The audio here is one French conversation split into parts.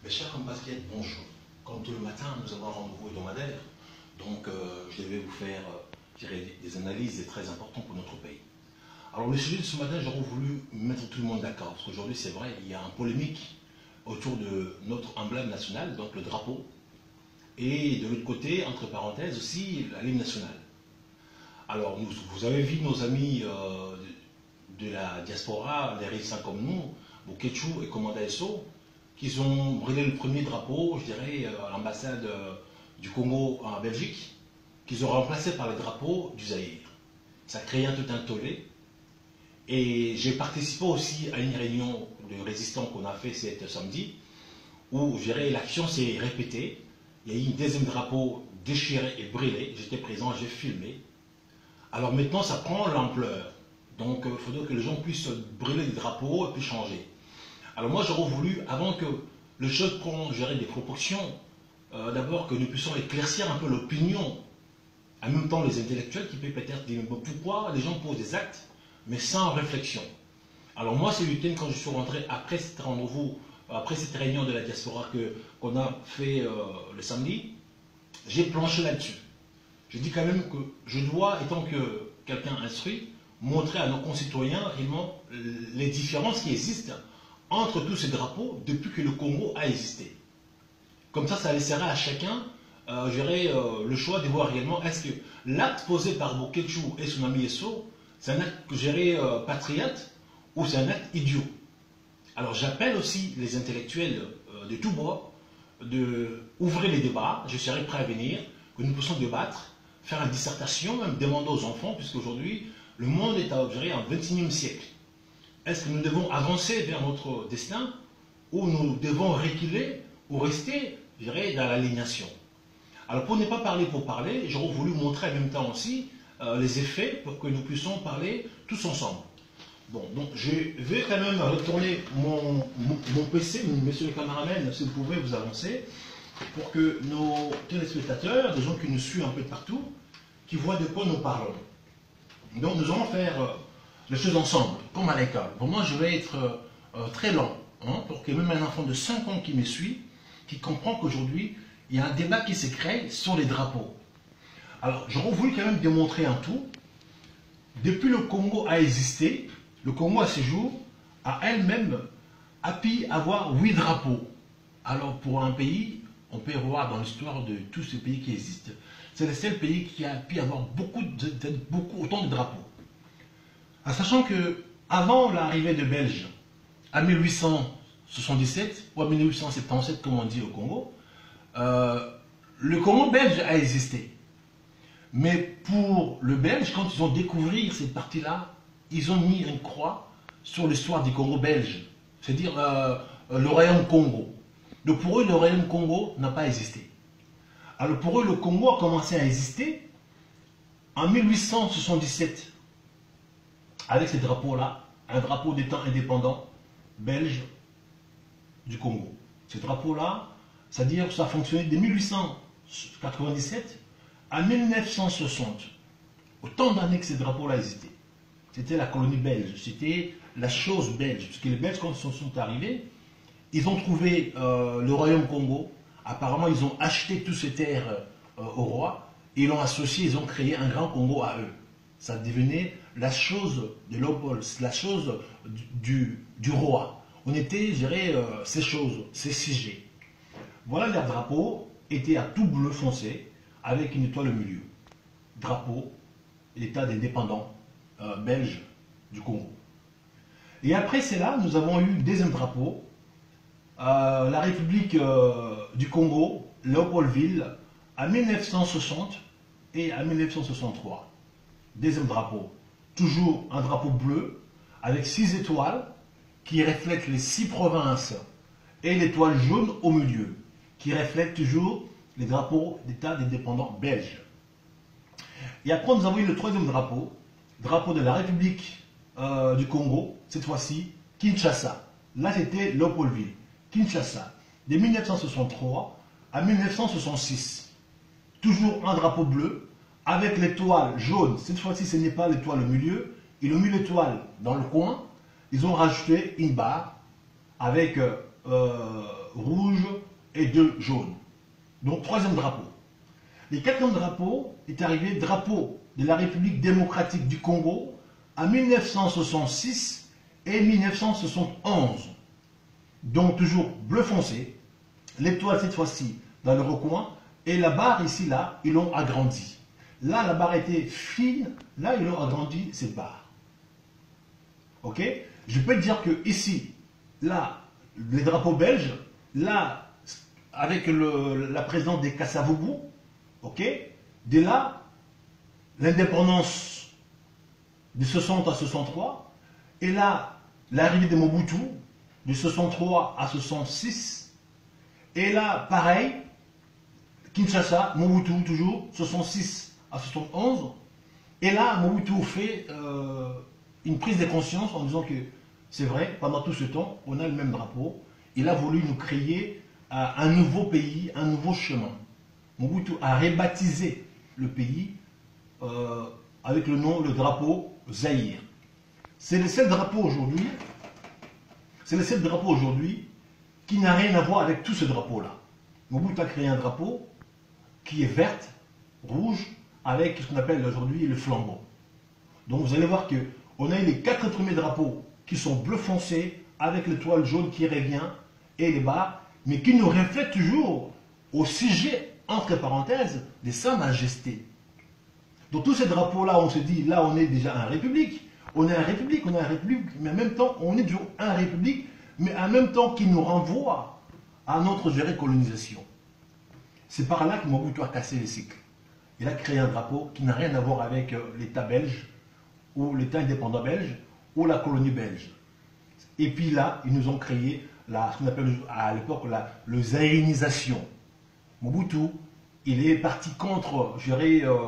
Mes chers compatriotes, bonjour. Comme tout le matin, nous avons un rendez-vous hebdomadaire. Donc, je vais vous faire des analyses très importantes pour notre pays. Alors, le sujet de ce matin, j'aurais voulu mettre tout le monde d'accord. Parce qu'aujourd'hui, c'est vrai, il y a une polémique autour de notre emblème national, donc le drapeau. Et de l'autre côté, entre parenthèses, aussi la ligne nationale. Alors, vous avez vu nos amis de la diaspora, les résistants comme nous, Boketchou et Komanda Esso, qui ont brûlé le premier drapeau, je dirais, à l'ambassade du Congo en Belgique, qu'ils ont remplacé par le drapeau du Zaïre. Ça crée tout un tollé. Et j'ai participé aussi à une réunion de résistants qu'on a fait cet samedi, où, je dirais, l'action s'est répétée. Il y a eu un deuxième drapeau déchiré et brûlé. J'étais présent, j'ai filmé. Alors maintenant, ça prend l'ampleur. Donc, il faudrait que les gens puissent brûler des drapeaux et puis changer. Alors moi, j'aurais voulu, avant que le jeu prenne des proportions, d'abord que nous puissions éclaircir un peu l'opinion, en même temps les intellectuels qui peuvent peut-être dire pourquoi les gens posent des actes, mais sans réflexion. Alors moi, ce week-end, quand je suis rentré après cet rendez-vous, après cette réunion de la diaspora qu'on a fait le samedi, j'ai planché là-dessus. Je dis quand même que je dois, étant que quelqu'un instruit, montrer à nos concitoyens réellement les différences qui existent entre tous ces drapeaux depuis que le Congo a existé. Comme ça laissera à chacun le choix de voir réellement est-ce que l'acte posé par Boketchou et son ami Esso, c'est un acte patriote ou c'est un acte idiot. Alors j'appelle aussi les intellectuels de tout bord d'ouvrir les débats, je serai prêt à venir, que nous puissions débattre, faire une dissertation, même demander aux enfants, puisqu'aujourd'hui, le monde est en 21e siècle. Est-ce que nous devons avancer vers notre destin ou nous devons reculer ou rester, je dirais, dans l'alignation? Alors pour ne pas parler pour parler, j'aurais voulu montrer en même temps aussi les effets pour que nous puissions parler tous ensemble. Bon, donc je vais quand même retourner mon PC, messieurs les caméramans, si vous pouvez vous avancer, pour que nos téléspectateurs, des gens qui nous suivent un peu de partout, qui voient de quoi nous parlons. Donc nous allons faire les choses ensemble, comme à l'école. Pour moi, je vais être très lent, pour que même un enfant de 5 ans qui me suit, qui comprend qu'aujourd'hui, il y a un débat qui se crée sur les drapeaux. Alors, j'aurais voulu quand même démontrer un tout. Depuis le Congo a existé, le Congo à ce jour, a elle-même pu avoir 8 drapeaux. Alors, pour un pays, on peut voir dans l'histoire de tous ces pays qui existent, c'est le seul pays qui a pu avoir autant de drapeaux. En sachant que avant l'arrivée de Belges, en 1877 ou en 1877 comme on dit au Congo, le Congo belge a existé. Mais pour le Belge, quand ils ont découvert cette partie-là, ils ont mis une croix sur l'histoire du Congo belge, c'est-à-dire le royaume Congo. Donc pour eux, le royaume Congo n'a pas existé. Alors pour eux, le Congo a commencé à exister en 1877. Avec ce drapeau-là, un drapeau d'État indépendant belge du Congo. Ce drapeau-là, c'est-à-dire que ça a fonctionné de 1897 à 1960. Autant d'années que ce drapeau-là existait. C'était la colonie belge, c'était la chose belge. Parce que les Belges, quand ils sont arrivés, ils ont trouvé le royaume Congo. Apparemment, ils ont acheté toutes ces terres au roi. Et ils l'ont associé, ils ont créé un grand Congo à eux. Ça devenait la chose de Léopold, la chose du roi. On était, je dirais, ces choses, ces sujets. Voilà, leur drapeau était à tout bleu foncé, avec une étoile au milieu. Drapeau, l'État des dépendants belges du Congo. Et après cela, nous avons eu le deuxième drapeau, la République du Congo, Léopoldville, en 1960 et en 1963. Deuxième drapeau, toujours un drapeau bleu avec 6 étoiles qui reflètent les 6 provinces et l'étoile jaune au milieu qui reflète toujours les drapeaux d'État des dépendants belges. Et après nous avons eu le troisième drapeau, drapeau de la République du Congo, cette fois-ci Kinshasa. Là c'était Léopoldville, Kinshasa, de 1963 à 1966. Toujours un drapeau bleu avec l'étoile jaune. Cette fois-ci, ce n'est pas l'étoile au milieu. Ils ont mis l'étoile dans le coin. Ils ont rajouté une barre avec rouge, et 2 jaunes. Donc, troisième drapeau. Le quatrième drapeau est arrivé, drapeau de la République démocratique du Congo, en 1966 et 1971. Donc, toujours bleu foncé. L'étoile, cette fois-ci, dans le recoin. Et la barre, ici, là, ils l'ont agrandi. Là, la barre était fine. Là, ils l'ont agrandi, cette barre. Ok? Je peux dire que ici, là, les drapeaux belges, là, avec la présidence des Kassavoubou, ok? Dès là, l'indépendance de 60 à 63, et là, l'arrivée de Mobutu, de 63 à 66, et là, pareil, Kinshasa, Mobutu toujours, 66 à 71, et là, Mobutu fait une prise de conscience en disant que c'est vrai, pendant tout ce temps, on a le même drapeau. Il a voulu nous créer un nouveau pays, un nouveau chemin. Mobutu a rebaptisé le pays avec le nom, le drapeau Zaïre. C'est le seul drapeau aujourd'hui, qui n'a rien à voir avec tout ce drapeau-là. Mobutu a créé un drapeau qui est vert, rouge, avec ce qu'on appelle aujourd'hui le flambeau. Donc vous allez voir qu'on a les 4 premiers drapeaux qui sont bleu foncé, avec l'étoile jaune qui revient, et les barres, mais qui nous reflètent toujours au sujet, entre parenthèses, de Sa Majesté. Donc tous ces drapeaux-là, on se dit, là on est déjà en République, on est en République, mais en même temps, on est toujours en République, mais en même temps qui nous renvoie à notre colonisation. C'est par là que Mobutu a cassé les cycles. Il a créé un drapeau qui n'a rien à voir avec l'État belge, ou l'État indépendant belge, ou la colonie belge. Et puis là, ils nous ont créé ce qu'on appelle à l'époque la zaïrisation. Mobutu, il est parti contre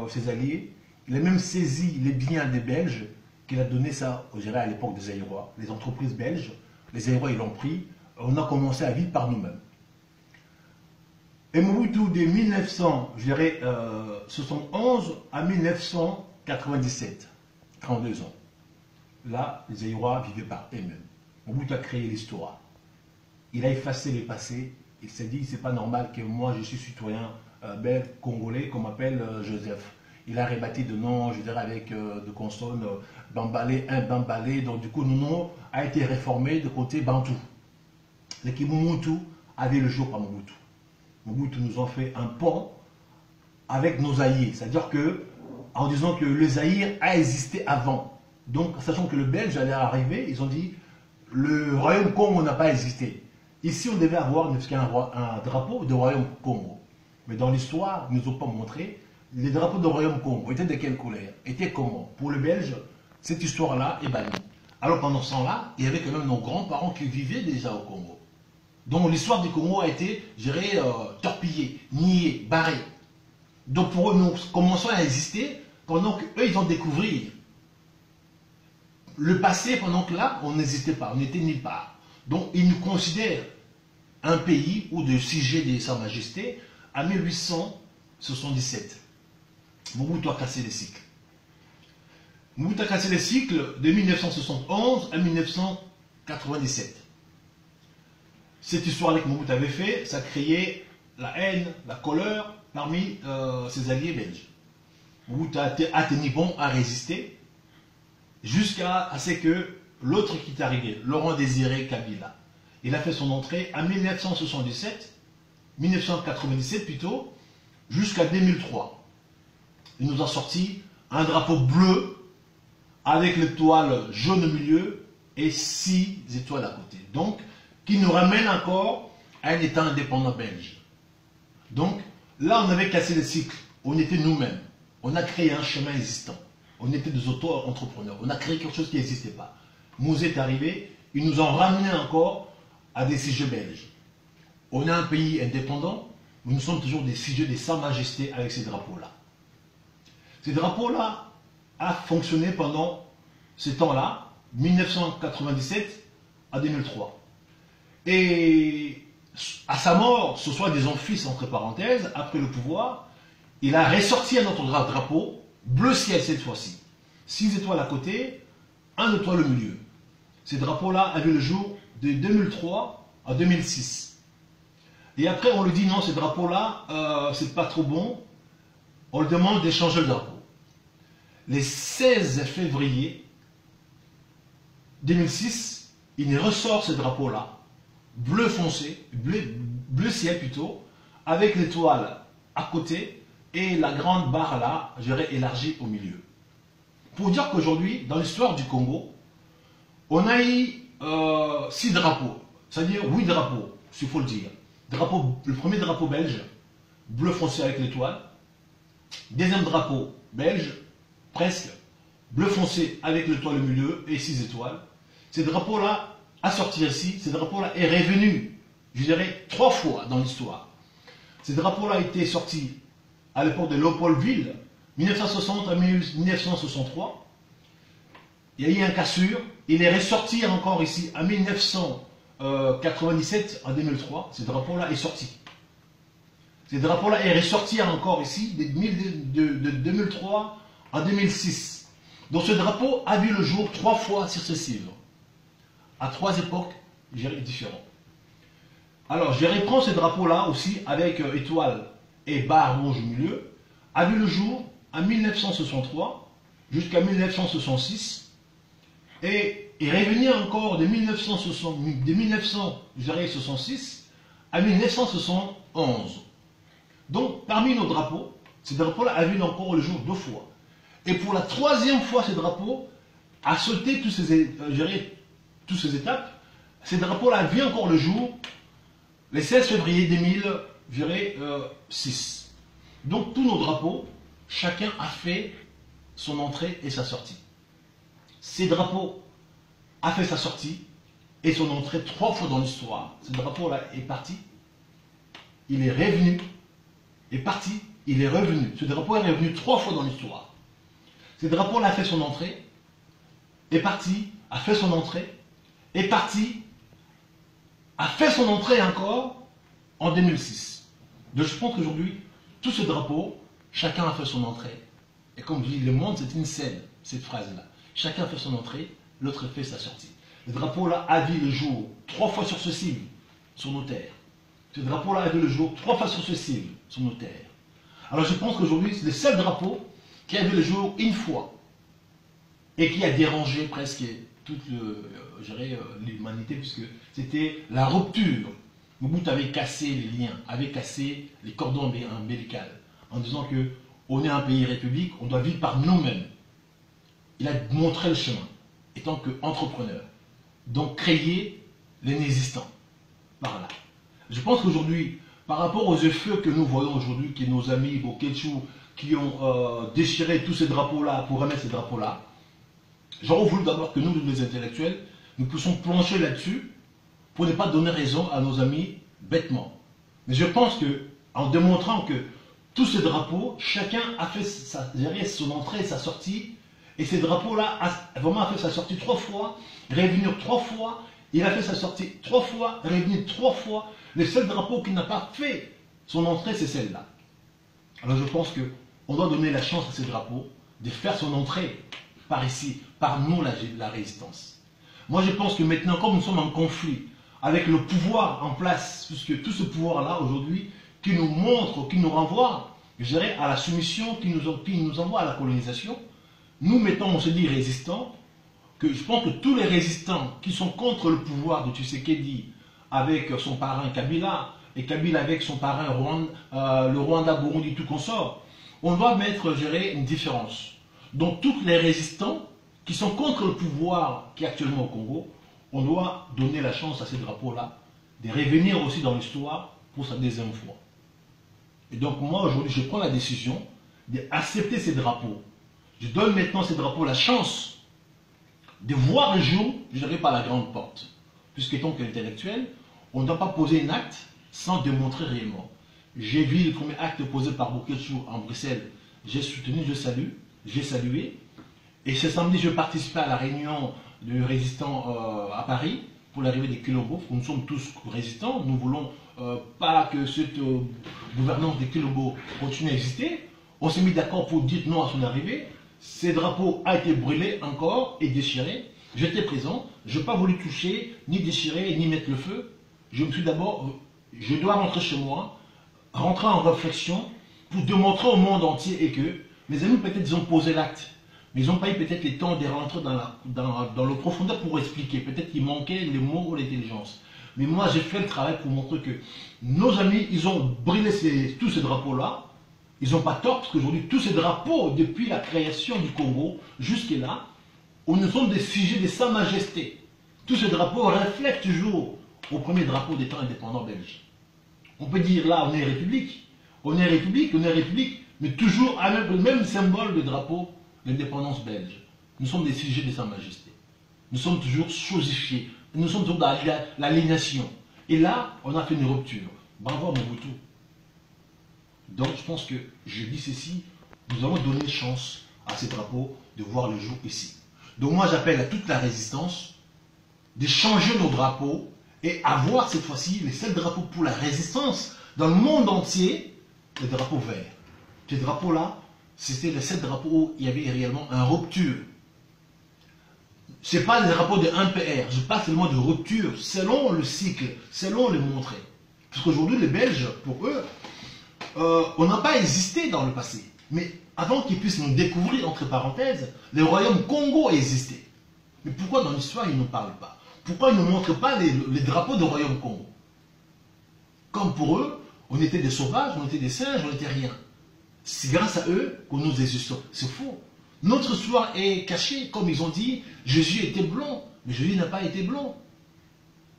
ses alliés. Il a même saisi les biens des Belges, qu'il a donné ça, à l'époque des Zaïrois. Les entreprises belges, les Zaïrois, ils l'ont pris. On a commencé à vivre par nous-mêmes. Et Mobutu, de 1971 à 1997, 32 ans. Là, les Zaïrois vivaient par eux-mêmes. Mobutu a créé l'histoire. Il a effacé le passé. Il s'est dit, c'est pas normal que moi, je suis citoyen belge, congolais, qu'on m'appelle Joseph. Il a rebâti de noms, avec de consonnes, Bambalé, un Bambalé. Donc du coup, nos noms a été réformé de côté Bantou. L'équipe Mobutu avait le jour par Mobutu. Mobutu nous a fait un pont avec nos alliés. C'est-à-dire que, en disant que le Zaïre a existé avant. Donc, sachant que le Belge allait arriver, ils ont dit, le royaume Congo n'a pas existé. Ici, on devait avoir un drapeau de royaume Congo. Mais dans l'histoire, ils ne nous ont pas montré. Les drapeaux de royaume Congo étaient de quelle couleur? Étaient comment? Pour le Belge, cette histoire-là est bannie. Alors pendant ce temps-là, il y avait quand même nos grands-parents qui vivaient déjà au Congo. Donc l'histoire du Congo a été, torpillée, niée, barrée. Donc pour eux, nous commençons à exister pendant qu'eux, ils ont découvert le passé, pendant que là, on n'existait pas, on n'était nulle part. Donc ils nous considèrent un pays ou de sujet de Sa Majesté à 1877. Mobutu a cassé les cycles. Mobutu a cassé les cycles de 1971 à 1997. Cette histoire-là que Mobutu avait fait, ça créait la haine, la colère parmi ses alliés belges. Mobutu a tenu bon, a résisté, jusqu'à ce que l'autre qui est arrivé, Laurent Désiré Kabila, il a fait son entrée en 1997 plutôt, jusqu'à 2003. Il nous a sorti un drapeau bleu avec l'étoile jaune au milieu et 6 étoiles à côté. Donc, qui nous ramène encore à un État indépendant belge. Donc, là, on avait cassé le cycle. On était nous-mêmes. On a créé un chemin existant. On était des auto-entrepreneurs. On a créé quelque chose qui n'existait pas. Mouzé est arrivé. Ils nous ont ramené encore à des sujets belges. On est un pays indépendant, mais nous sommes toujours des sujets de Sa Majesté avec ces drapeaux-là. Ces drapeaux-là a fonctionné pendant ce temps-là, 1997 à 2003. Et à sa mort, ce soit des fils entre parenthèses, après le pouvoir, il a ressorti un autre drapeau, bleu ciel cette fois-ci. 6 étoiles à côté, 1 étoile au milieu. Ces drapeaux-là avaient le jour de 2003 à 2006. Et après, on lui dit non, ce drapeau-là, c'est pas trop bon. On lui demande d'échanger le drapeau. Le 16 février 2006, il ressort ce drapeau-là, bleu foncé, bleu ciel plutôt, avec l'étoile à côté et la grande barre là, je dirais élargie au milieu. Pour dire qu'aujourd'hui, dans l'histoire du Congo, on a eu 6 drapeaux, c'est-à-dire 8 drapeaux, s'il faut le dire. Le premier drapeau belge, bleu foncé avec l'étoile. Deuxième drapeau belge, presque, bleu foncé avec l'étoile au milieu et 6 étoiles. Ce drapeau-là, à sortir ici, ce drapeau-là est revenu, je dirais, 3 fois dans l'histoire. Ce drapeau-là a été sorti à l'époque de Léopoldville, 1960 à 1963. Il y a eu un cassure. Il est ressorti encore ici en 1997, en 2003. Ce drapeau-là est sorti. Ce drapeau-là est ressorti encore ici de 2003 en 2006. Donc ce drapeau a vu le jour 3 fois successives, à 3 époques différentes. Alors je reprends ce drapeau-là aussi avec étoile et barre rouge au milieu, a vu le jour en 1963 jusqu'à 1966. Et est revenu encore de 1966 à 1971. Donc, parmi nos drapeaux, ce drapeau-là a vu encore le jour 2 fois. Et pour la 3e fois, ce drapeau a sauté toutes ces étapes. Ce drapeau-là a vu encore le jour le 16 février 2006. Donc, tous nos drapeaux, chacun a fait son entrée et sa sortie. Ces drapeaux a fait sa sortie et son entrée 3 fois dans l'histoire. Ce drapeau-là est parti, il est revenu, est parti, il est revenu. Ce drapeau est revenu 3 fois dans l'histoire. Ce drapeau-là a fait son entrée, est parti, a fait son entrée, est parti, a fait son entrée encore en 2006. Donc je pense qu'aujourd'hui, tous ces drapeaux, chacun a fait son entrée. Et comme je dis, le monde c'est une scène, cette phrase-là. Chacun fait son entrée, l'autre fait sa sortie. Le drapeau-là a vu le jour 3 fois successives sur nos terres. Ce drapeau-là a vu le jour 3 fois successives sur nos terres. Alors je pense qu'aujourd'hui, c'est le seul drapeau qui a vu le jour une fois et qui a dérangé presque toute l'humanité, puisque c'était la rupture. Mobutu avait cassé les liens, avait cassé les cordons ombilicaux, en disant que on est un pays république, on doit vivre par nous-mêmes. Il a montré le chemin, étant qu'entrepreneur. Donc créer l'inexistant, par là. Je pense qu'aujourd'hui, par rapport aux effets que nous voyons aujourd'hui, que nos amis Boketchou, qui ont déchiré tous ces drapeaux-là pour remettre ces drapeaux-là, j'aurais voulu d'abord que nous, les intellectuels, nous puissions plancher là-dessus pour ne pas donner raison à nos amis bêtement. Mais je pense que, en démontrant que tous ces drapeaux, chacun a fait son entrée et sa sortie. Et ces drapeaux-là, a vraiment fait sa sortie 3 fois, revenir 3 fois, il a fait sa sortie 3 fois, revenir 3 fois. Le seul drapeau qui n'a pas fait son entrée, c'est celle-là. Alors je pense qu'on doit donner la chance à ces drapeaux de faire son entrée par ici, par nous la résistance. Moi je pense que maintenant, comme nous sommes en conflit avec le pouvoir en place, puisque tout ce pouvoir-là aujourd'hui, qui nous montre, qui nous renvoie, je dirais, à la soumission, qui nous envoie à la colonisation, nous mettons, on se dit, résistants, que je pense que tous les résistants qui sont contre le pouvoir de Tshisekedi avec son parrain Kabila, et Kabila avec son parrain le Rwanda, Burundi, tout consort, on doit mettre, je dirais, une différence. Donc tous les résistants qui sont contre le pouvoir qui est actuellement au Congo, on doit donner la chance à ces drapeaux-là de revenir aussi dans l'histoire pour sa 2e fois. Et donc moi aujourd'hui, je prends la décision d'accepter ces drapeaux. Je donne maintenant ces drapeaux la chance de voir le jour, je dirais par la grande porte. Puisqu'étant qu'intellectuel, on ne doit pas poser un acte sans démontrer réellement. J'ai vu le premier acte posé par Boketchou en Bruxelles, j'ai soutenu, j'ai salué. Et ce samedi, je participais à la réunion de résistants à Paris pour l'arrivée des Kilobos. Nous sommes tous résistants, nous ne voulons pas que cette gouvernance des Kilobos continue à exister. On s'est mis d'accord pour dire non à son arrivée. Ces drapeaux ont été brûlés encore et déchirés. J'étais présent, je n'ai pas voulu toucher, ni déchirer, ni mettre le feu. Je me suis d'abord je dois rentrer chez moi, rentrer en réflexion pour démontrer au monde entier et que mes amis peut-être ils ont posé l'acte, mais ils n'ont pas eu peut-être le temps de rentrer dans le profondeur pour expliquer. Peut-être qu'il manquait les mots ou l'intelligence. Mais moi j'ai fait le travail pour montrer que nos amis, ils ont brûlé tous ces drapeaux-là. Ils n'ont pas tort parce qu'aujourd'hui tous ces drapeaux, depuis la création du Congo jusque-là, nous sommes des sujets de Sa Majesté. Tous ces drapeaux reflètent toujours au premier drapeau des temps indépendants belges. On peut dire là, on est république, on est république, on est république, mais toujours avec le même symbole de drapeau, l'indépendance belge. Nous sommes des sujets de Sa Majesté. Nous sommes toujours chosifiés. Nous sommes toujours dans l'aliénation. Et là, on a fait une rupture. Bravo à Mobutu. Donc, je pense que je dis ceci, nous allons donner chance à ces drapeaux de voir le jour ici. Donc, moi, j'appelle à toute la résistance de changer nos drapeaux et avoir cette fois-ci les seuls drapeaux pour la résistance dans le monde entier, les drapeaux verts. Ces drapeaux-là, c'était les 7 drapeaux où il y avait réellement une rupture. Ce n'est pas les drapeaux de 1 PR, je parle seulement de rupture, selon le cycle, selon les montrées. Parce qu'aujourd'hui, les Belges, pour eux, on n'a pas existé dans le passé. Mais avant qu'ils puissent nous découvrir, entre parenthèses, le royaume Congo a existé. Mais pourquoi dans l'histoire, ils ne parlent pas? Pourquoi ils ne montrent pas les drapeaux du royaume Congo? Comme pour eux, on était des sauvages, on était des singes, on n'était rien. C'est grâce à eux que nous existons. C'est faux. Notre histoire est cachée, comme ils ont dit, Jésus était blond, mais Jésus n'a pas été blond.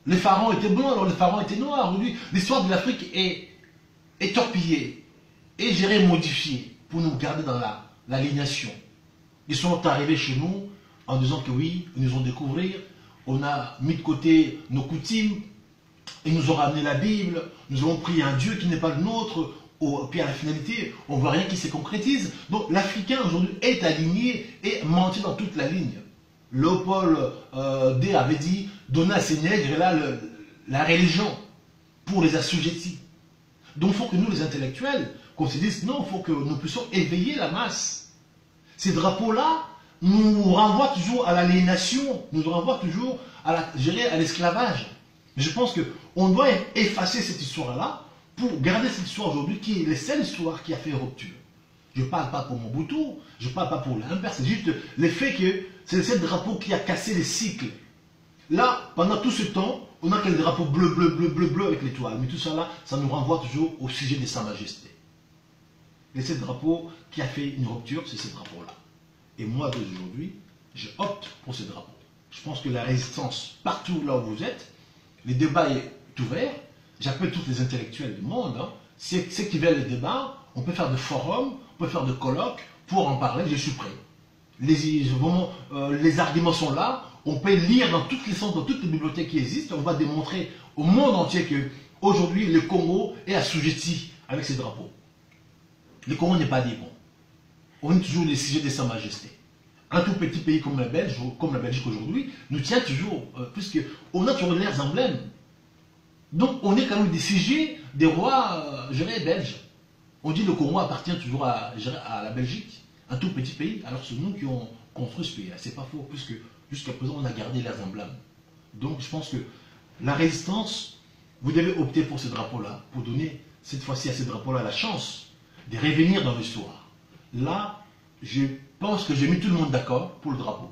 Les pharaons étaient blonds, alors les pharaons étaient noirs. Aujourd'hui, l'histoire de l'Afrique est torpillée, et j'irai modifiée pour nous garder dans l'aliénation. Ils sont arrivés chez nous en disant que oui, ils nous ont découvert, on a mis de côté nos coutumes, ils nous ont ramené la Bible, nous avons pris un Dieu qui n'est pas le nôtre, puis à la finalité, on ne voit rien qui se concrétise. Donc l'Africain aujourd'hui est aligné et menti dans toute la ligne. Léopold D avait dit, donner à ces nègres là la religion pour les assujettis. Donc il faut que nous les intellectuels, qu'on se dise, non, il faut que nous puissions éveiller la masse. Ces drapeaux-là nous renvoient toujours à l'aliénation, nous renvoient toujours à l'esclavage. Je pense qu'on doit effacer cette histoire-là pour garder cette histoire aujourd'hui qui est la seule histoire qui a fait rupture. Je ne parle pas pour Mobutu, je ne parle pas pour l'Impère, c'est juste le fait que c'est ce drapeau qui a cassé les cycles. Là, pendant tout ce temps, on a que le drapeau bleu, bleu, bleu, bleu, bleu avec l'étoile. Mais tout ça là, ça nous renvoie toujours au sujet de Sa Majesté. Et ce drapeau qui a fait une rupture, c'est ce drapeau-là. Et moi, d'aujourd'hui, je opte pour ce drapeau. Je pense que la résistance, partout là où vous êtes, les débats est ouvert. J'appelle tous les intellectuels du monde. Hein. Ceux qui veulent le débat, on peut faire des forums, on peut faire des colloques pour en parler, je suis prêt. Les arguments sont là, on peut lire dans toutes les centres, dans toutes les bibliothèques qui existent, on va démontrer au monde entier que aujourd'hui le Congo est assujetti avec ses drapeaux. Le Congo n'est pas libre. On est toujours les sujets de Sa Majesté. Un tout petit pays comme la Belgique aujourd'hui, nous tient toujours, puisqu'on a toujours leurs emblèmes. Donc on est quand même des sujets des rois belges. On dit que le Congo appartient toujours à la Belgique, un tout petit pays, alors c'est nous qui avons construit ce pays-là. C'est pas faux, puisque jusqu'à présent on a gardé leurs emblèmes. Donc je pense que la résistance, vous devez opter pour ce drapeau-là, pour donner cette fois-ci à ce drapeau-là la chance de revenir dans l'histoire. Là, je pense que j'ai mis tout le monde d'accord pour le drapeau.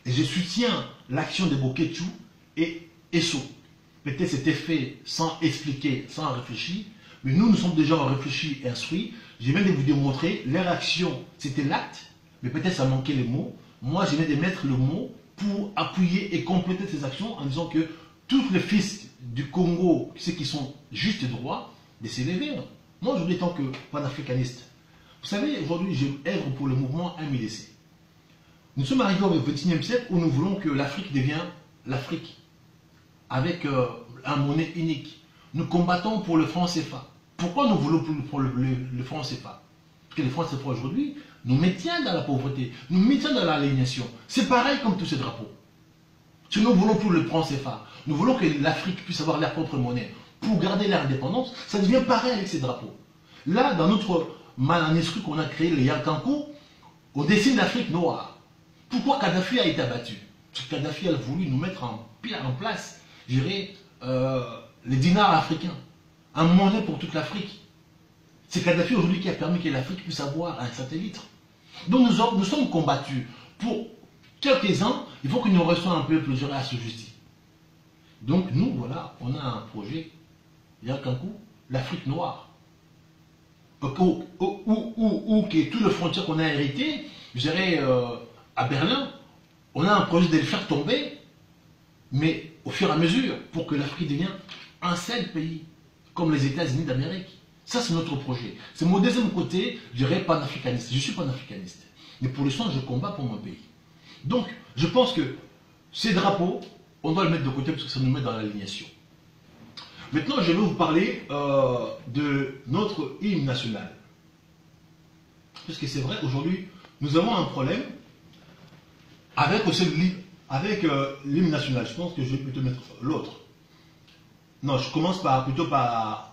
Et je soutiens l'action de Boketu et Esso. Peut-être c'était fait sans expliquer, sans réfléchir, mais nous sommes déjà réfléchis et instruits. Je viens de vous démontrer, leur action, c'était l'acte, mais peut-être ça manquait les mots. Moi, je viens de mettre le mot pour appuyer et compléter ces actions en disant que tous les fils du Congo, ceux qui sont justes et droits, de s'élever. Moi, aujourd'hui, tant que panafricaniste, vous savez, aujourd'hui, je œuvre pour le mouvement MIDC. Nous sommes arrivés au XXIe siècle où nous voulons que l'Afrique devienne l'Afrique, avec un monnaie unique. Nous combattons pour le franc CFA. Pourquoi nous voulons pour le franc CFA? Parce que le franc CFA aujourd'hui nous maintient dans la pauvreté, nous maintient dans l'aliénation. C'est pareil comme tous ces drapeaux. Si nous voulons pour le franc CFA, nous voulons que l'Afrique puisse avoir leur propre monnaie pour garder leur indépendance, ça devient pareil avec ces drapeaux. Là, dans notre manuscrit qu'on a créé, le Yankankou, on dessine l'Afrique noire. Pourquoi Kadhafi a été abattu? Parce que Kadhafi a voulu nous mettre en place, je dirais, les dinars africains. un monnaie pour toute l'Afrique. C'est Kadhafi aujourd'hui qui a permis que l'Afrique puisse avoir un satellite. Donc nous sommes combattus. Pour quelques-uns, il faut que nous restions un peu plusieurs à se justifier. Donc nous, voilà, on a un projet, il y a qu'un coup, l'Afrique noire. Où que toutes les frontières qu'on a héritées, je dirais à Berlin, on a un projet de les faire tomber, mais au fur et à mesure, pour que l'Afrique devienne un seul pays, comme les États-Unis d'Amérique. Ça, c'est notre projet. C'est mon deuxième côté, je dirais panafricaniste. Je suis panafricaniste. Mais pour l'instant, je combats pour mon pays. Donc, je pense que ces drapeaux, on doit le mettre de côté parce que ça nous met dans l'alignation. Maintenant, je vais vous parler de notre hymne national. Parce que c'est vrai, aujourd'hui, nous avons un problème avec l'hymne national. Je pense que je vais plutôt mettre l'autre. Non, je commence plutôt par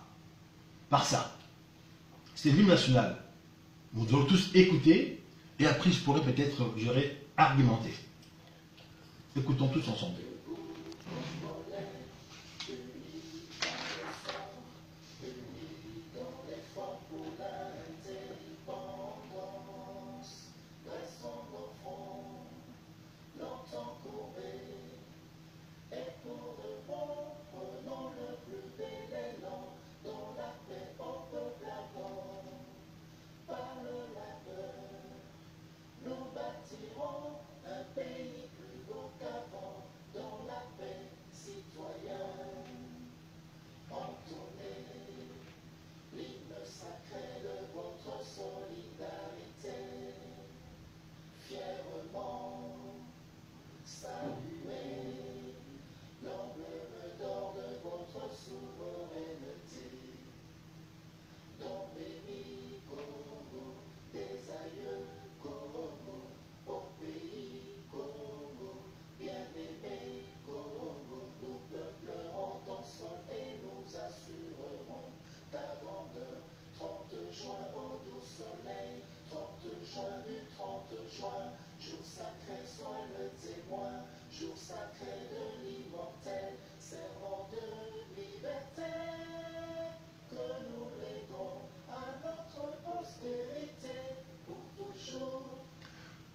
ça. C'est l'hymne national. Nous devons tous écouter et après je pourrais peut-être, argumenter. Écoutons tous ensemble.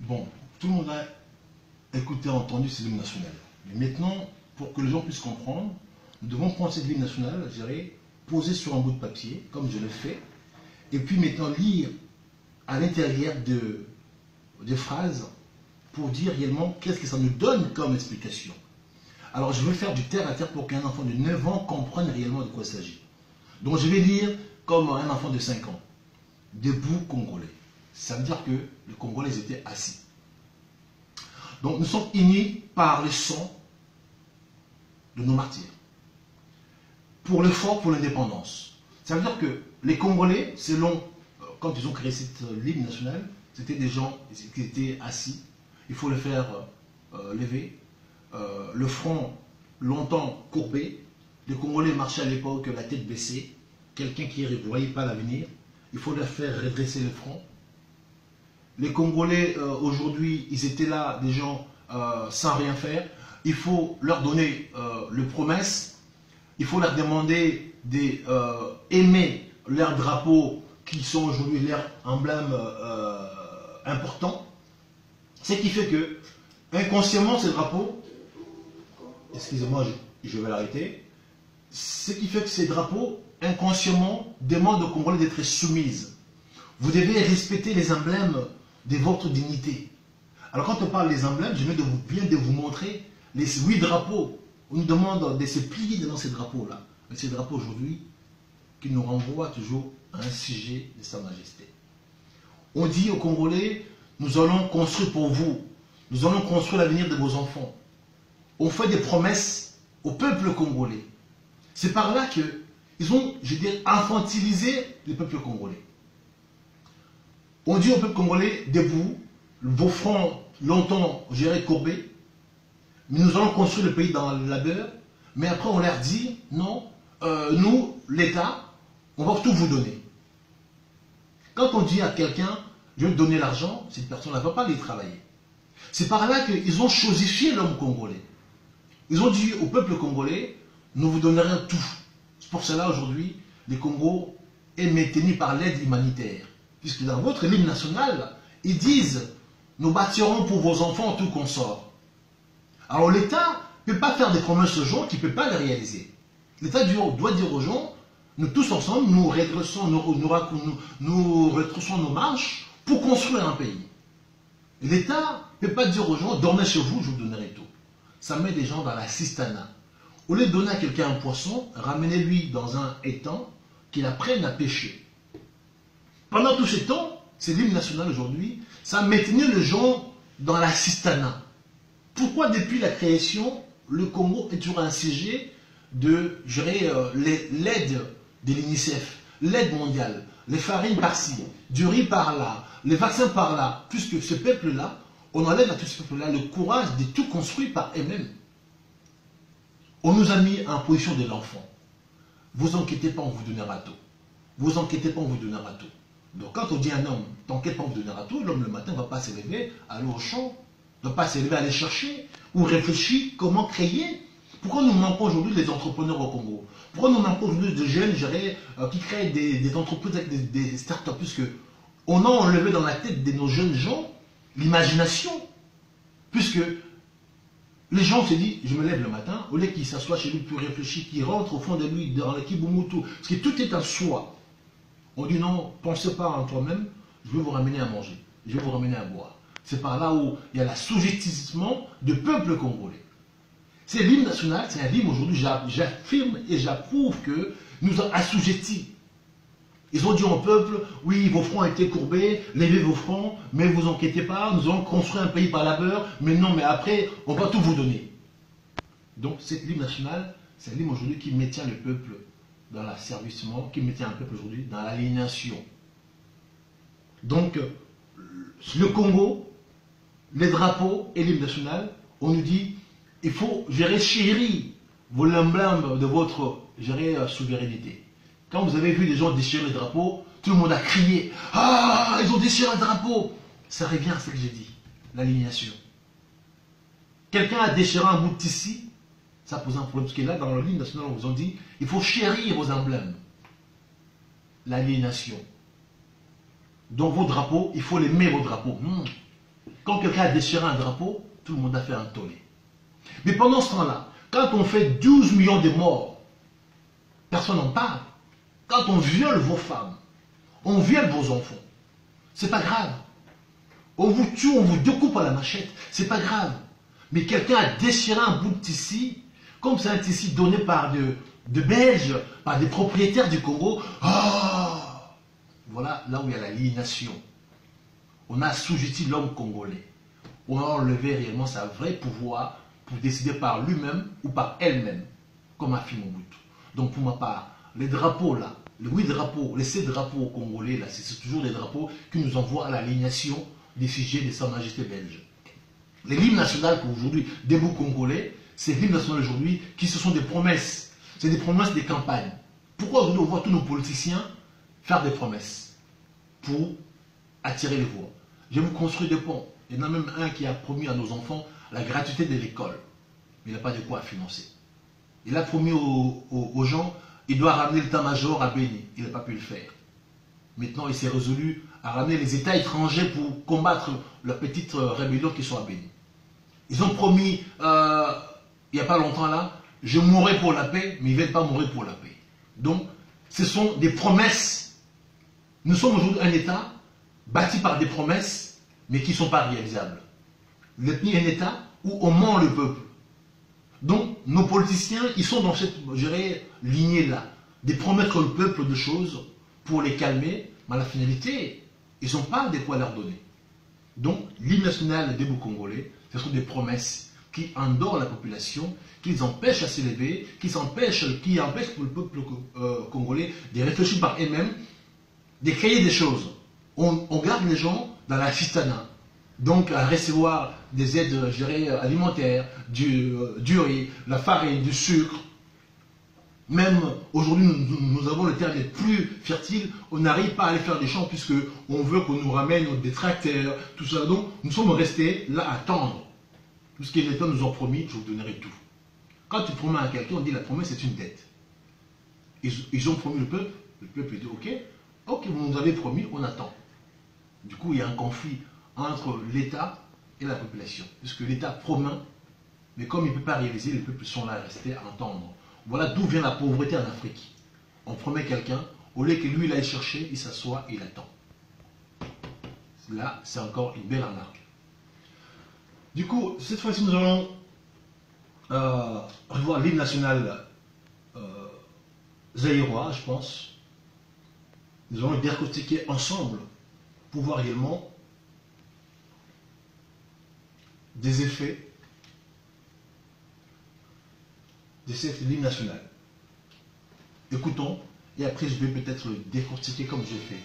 Bon, tout le monde a écouté, entendu cet hymne national. Mais maintenant, pour que les gens puissent comprendre, nous devons prendre cet hymne national, je dirais, poser sur un bout de papier, comme je l'ai fait, et puis maintenant lire à l'intérieur des phrases pour dire réellement qu'est-ce que ça nous donne comme explication. Alors je vais faire du terre à terre pour qu'un enfant de 9 ans comprenne réellement de quoi il s'agit. Donc je vais lire comme un enfant de 5 ans. Debout Congolais. Ça veut dire que les Congolais étaient assis. Donc nous sommes unis par le sang de nos martyrs. Pour l'effort pour l'indépendance. Ça veut dire que les Congolais, selon, quand ils ont créé cette hymne nationale, c'était des gens qui étaient assis. Il faut le faire lever. Le front longtemps courbé. Les Congolais marchaient à l'époque la tête baissée. Quelqu'un qui ne voyait pas l'avenir. Il faut leur faire redresser le front. Les Congolais, aujourd'hui, ils étaient là, des gens sans rien faire. Il faut leur donner les promesses. Il faut leur demander d'aimer leurs drapeaux qui sont aujourd'hui leur emblème important. Ce qui fait que, inconsciemment, ces drapeaux, excusez-moi, je vais l'arrêter, ce qui fait que ces drapeaux, inconsciemment, demandent aux Congolais d'être soumises. Vous devez respecter les emblèmes de votre dignité. Alors quand on parle des emblèmes, je viens de vous montrer les 8 drapeaux. On nous demande de se plier devant ces drapeaux-là. Mais ces drapeaux aujourd'hui, qui nous renvoient toujours à un sujet de Sa Majesté. On dit aux Congolais, nous allons construire pour vous. Nous allons construire l'avenir de vos enfants. On fait des promesses au peuple congolais. C'est par là qu'ils ont, je veux dire, infantilisé le peuple congolais. On dit au peuple congolais, debout, vos fronts longtemps, je dirais, courbés, mais nous allons construire le pays dans le labeur, mais après on leur dit, non, nous, l'État, on va tout vous donner. Quand on dit à quelqu'un, je vais te donner l'argent, cette personne ne va pas aller travailler. C'est par là qu'ils ont chosifié l'homme congolais. Ils ont dit au peuple congolais, nous vous donnerons tout. C'est pour cela aujourd'hui, le Congo est maintenu par l'aide humanitaire. Puisque dans votre hymne national, ils disent « Nous bâtirons pour vos enfants tout consort ». Alors l'État ne peut pas faire des promesses aux gens qui ne peuvent pas les réaliser. L'État doit dire aux gens « Nous tous ensemble, nous retroussons nos marches pour construire un pays ». L'État ne peut pas dire aux gens « Dormez chez vous, je vous donnerai tout ». Ça met des gens dans la cistana. Au lieu de donner à quelqu'un un poisson, ramenez-lui dans un étang qu'il apprenne à pêcher. Pendant tout ce temps, c'est l'hymne national aujourd'hui, ça a maintenu les gens dans la cistana. Pourquoi depuis la création, le Congo est toujours assiégé de l'aide de l'UNICEF, l'aide mondiale, les farines par-ci, du riz par-là, les vaccins par-là, puisque ce peuple-là, on enlève à tout ce peuple-là le courage de tout construire par eux-mêmes. On nous a mis en position de l'enfant. Vous inquiétez pas, on vous donnera tout. Vous inquiétez pas, on vous donnera tout. Donc quand on dit à un homme, t'inquiète pas, on vous donnera tout, l'homme le matin ne va pas se lever, aller au champ, ne va pas se lever, aller chercher, ou réfléchir comment créer. Pourquoi nous manquons aujourd'hui des entrepreneurs au Congo? Pourquoi nous manquons aujourd'hui de jeunes qui créent des entreprises avec des startups? Puisque on a enlevé dans la tête de nos jeunes gens l'imagination. Puisque les gens se disent, je me lève le matin, au lieu qu'il s'assoit chez lui pour réfléchir, qu'il rentre au fond de lui, dans le Kibumutu, parce que tout est en soi. On dit non, pensez pas en toi-même, je vais vous ramener à manger, je vais vous ramener à boire. C'est par là où il y a l'assujettissement du peuple congolais. C'est l'hymne national, c'est un hymne aujourd'hui, j'affirme et j'approuve que nous avons assujettis. Ils ont dit au peuple, oui, vos fronts ont été courbés, levez vos fronts, mais ne vous inquiétez pas, nous allons construire un pays par labeur, mais non, mais après, on va tout vous donner. Donc, c'est l'hymne national, c'est l'hymne aujourd'hui qui maintient le peuple dans l'asservissement, qui maintient le peuple aujourd'hui dans l'aliénation. Donc, le Congo, les drapeaux et l'hymne national, on nous dit, il faut chérir vos emblèmes de votre souveraineté. Quand vous avez vu les gens déchirer le drapeau, tout le monde a crié « Ah, ils ont déchiré le drapeau !» Ça revient à ce que j'ai dit, l'aliénation. Quelqu'un a déchiré un bout de tissu, ça pose un problème, parce que là, dans le ligne national, on vous a dit « Il faut chérir vos emblèmes. » L'aliénation. Donc vos drapeaux, il faut les mettre vos drapeaux. Quand quelqu'un a déchiré un drapeau, tout le monde a fait un tollé. Mais pendant ce temps-là, quand on fait 12 millions de morts, personne n'en parle. Quand on viole vos femmes, on viole vos enfants, c'est pas grave. On vous tue, on vous découpe à la machette, c'est pas grave. Mais quelqu'un a déchiré un bout de tissu, comme c'est un tissu donné par de Belges, par des propriétaires du Congo. Voilà là où il y a l'aliénation. On a assujetti l'homme congolais. On a enlevé réellement sa vraie pouvoir pour décider par lui-même ou par elle-même, comme affirme Mobutu. Donc pour ma part, les drapeaux là, les 8 drapeaux, les 7 drapeaux congolais là, c'est toujours des drapeaux qui nous envoient à l'aliénation des sujets de Sa Majesté belge. Les hymnes nationales qu'aujourd'hui, debout congolais, c'est l'hymne national aujourd'hui qui ce sont des promesses. C'est des promesses des campagnes. Pourquoi aujourd'hui on voit tous nos politiciens faire des promesses pour attirer les voix? Je vais vous construire des ponts. Il y en a même un qui a promis à nos enfants la gratuité de l'école. Mais il n'a pas de quoi financer. Il a promis aux gens, il doit ramener l'état-major à Béni. Il n'a pas pu le faire. Maintenant, il s'est résolu à ramener les États étrangers pour combattre leurs petites rébellions qui sont à Béni. Ils ont promis, il n'y a pas longtemps là, je mourrai pour la paix, mais ils ne veulent pas mourir pour la paix. Donc, ce sont des promesses. Nous sommes aujourd'hui un État bâti par des promesses, mais qui ne sont pas réalisables. Un État où on ment le peuple. Donc, nos politiciens, ils sont dans cette lignée-là, de promettre au peuple de choses pour les calmer, mais à la finalité, ils n'ont pas de quoi leur donner. Donc, l'hymne national des Congolais, ce sont des promesses qui endorment la population, qui les empêchent à s'élever, qui empêchent pour le peuple congolais de réfléchir par eux-mêmes, de créer des choses. On garde les gens dans la cistana. Donc, à recevoir des aides alimentaires, du riz, la farine, du sucre. Même aujourd'hui, nous avons les terres les plus fertiles. On n'arrive pas à aller faire des champs puisque on veut qu'on nous ramène des tracteurs, tout ça. Donc, nous sommes restés là à attendre. Tout ce que l'État nous a promis, je vous donnerai tout. Quand tu promets à quelqu'un, on dit la promesse c'est une dette. ils ont promis le peuple dit ok, vous nous avez promis, on attend. Du coup, il y a un conflit entre l'État et la population, puisque l'État promet, mais comme il ne peut pas réaliser, les peuples sont là, restés à entendre. Voilà d'où vient la pauvreté en Afrique. On promet quelqu'un, au lieu que lui, il aille chercher, il s'assoit et il attend. Là, c'est encore une belle arnaque. Du coup, cette fois-ci, nous allons revoir l'hymne national zaïrois, je pense. Nous allons le décortiquer ensemble pour voir également des effets de cet hymne national. Écoutons, et après je vais peut-être le décortiquer comme j'ai fait.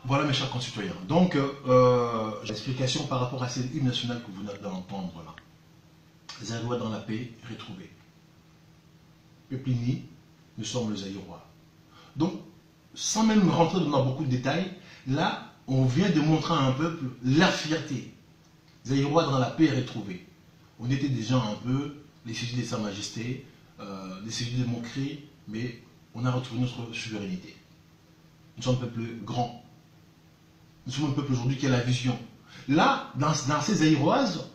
Voilà mes chers concitoyens. Donc, l'explication par rapport à cette hymne nationale que vous venez d'entendre là. Zaïrois dans la paix retrouvée. Peplini, nous sommes le Zaïrois. Donc, sans même rentrer dans beaucoup de détails, là, on vient de montrer à un peuple la fierté. Zaïrois dans la paix retrouvée. On était déjà un peu les sujets de Sa Majesté, les sujets de moquerie, mais on a retrouvé notre souveraineté. Nous sommes un peuple grand. Nous sommes un peuple aujourd'hui qui a la vision. Là, dans ces Zaïroises,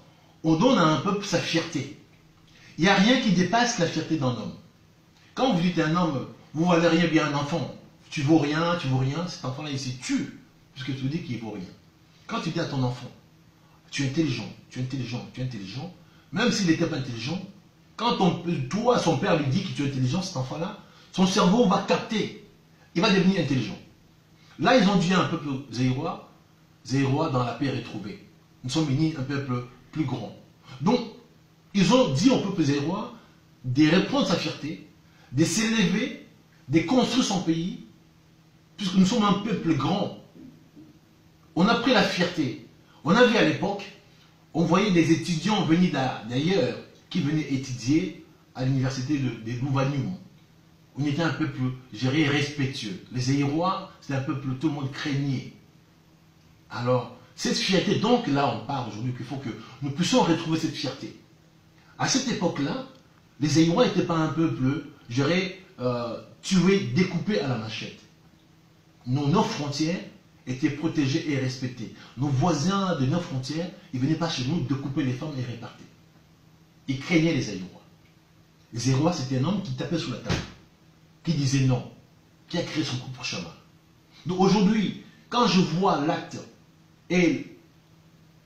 on donne à un peuple sa fierté. Il n'y a rien qui dépasse la fierté d'un homme. Quand vous dites à un homme, vous valez rien, bien un enfant, tu vaux rien, cet enfant-là, il s'est tué, puisque tu dis qu'il ne vaut rien. Quand tu dis à ton enfant, tu es intelligent, même s'il n'était pas intelligent, quand toi, son père lui dit que tu es intelligent, cet enfant-là, son cerveau va capter, il va devenir intelligent. Là, ils ont dit à un peuple zaïrois dans la paix retrouvée. Nous sommes unis un peuple plus grand. Donc, ils ont dit au peuple zaïrois de reprendre sa fierté, de s'élever, de construire son pays, puisque nous sommes un peuple grand. On a pris la fierté. On a vu à l'époque, on voyait des étudiants venus d'ailleurs, qui venaient étudier à l'université de Louvanium. On était un peuple, je dirais, respectueux. Les Zaïrois, c'est un peuple, tout le monde craignait. Alors, cette fierté, donc là, on parle aujourd'hui qu'il faut que nous puissions retrouver cette fierté. À cette époque-là, les Zaïrois n'étaient pas un peuple, je dirais, tué, découpé à la machette. Nos frontières étaient protégées et respectées. Nos voisins de nos frontières, ils ne venaient pas chez nous découper les femmes et répartir. Ils craignaient les Zaïrois. Les Zaïrois, c'était un homme qui tapait sur la table, qui disait non, qui a créé son propre chemin. Donc aujourd'hui, quand je vois l'acte et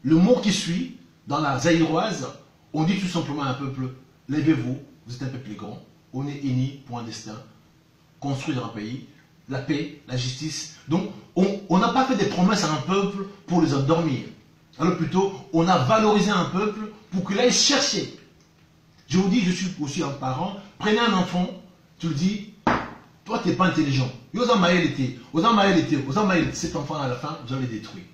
le mot qui suit, dans la zaïroise, on dit tout simplement à un peuple, levez-vous, vous êtes un peuple grand, on est unis pour un destin, construire un pays, la paix, la justice. Donc, on n'a pas fait des promesses à un peuple pour les endormir. Alors plutôt, on a valorisé un peuple pour qu'il aille chercher. Je vous dis, je suis aussi un parent, prenez un enfant, tu le dis, toi tu n'es pas intelligent. Cet enfant à la fin, vous allez le détruire.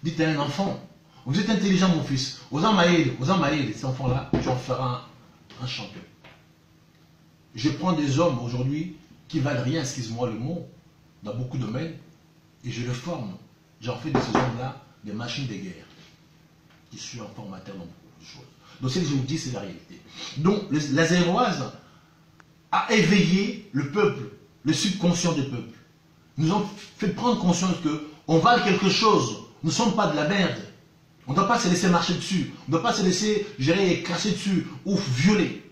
Dites à un enfant, vous êtes intelligent mon fils, cet enfant-là, tu en feras un champion. Je prends des hommes aujourd'hui qui valent rien, excuse-moi le mot, dans beaucoup de domaines, et je les forme. J'en fais de ces hommes-là des machines de guerre, qui sont en formateur dans beaucoup de choses. Donc ce que je vous dis, c'est la réalité. Donc la zaïroise a éveillé le peuple, le subconscient du peuple. nous ont fait prendre conscience qu'on vale quelque chose. Nous ne sommes pas de la merde. On ne doit pas se laisser marcher dessus. On ne doit pas se laisser gérer et cracher dessus ou violer.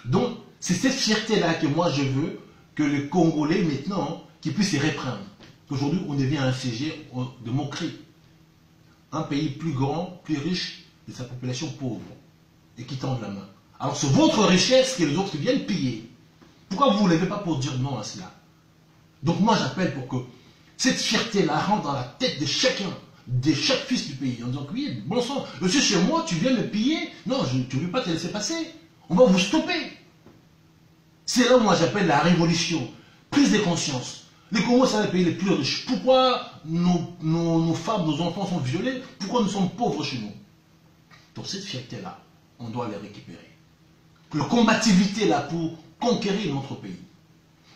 Donc, c'est cette fierté-là que moi je veux que les Congolais maintenant, qui puissent les réprendre. Aujourd'hui, on devient un sujet de moquerie. Un pays plus grand, plus riche, et sa population pauvre, et qui tend la main. Alors c'est votre richesse que les autres viennent piller. Pourquoi vous ne vous levez pas pour dire non à cela? Donc moi j'appelle pour que cette fierté-là rentre dans la tête de chacun, de chaque fils du pays, en disant que oui, bon sang, monsieur chez moi, tu viens me piller? Non, tu ne veux pas te laisser passer. On va vous stopper. C'est là où moi j'appelle la révolution, prise de conscience. Les Congos, c'est les pays les plus riches. Pourquoi nos femmes, nos enfants sont violés? Pourquoi nous sommes pauvres chez nous? Donc cette fierté-là, on doit les récupérer. La combativité là pour conquérir notre pays.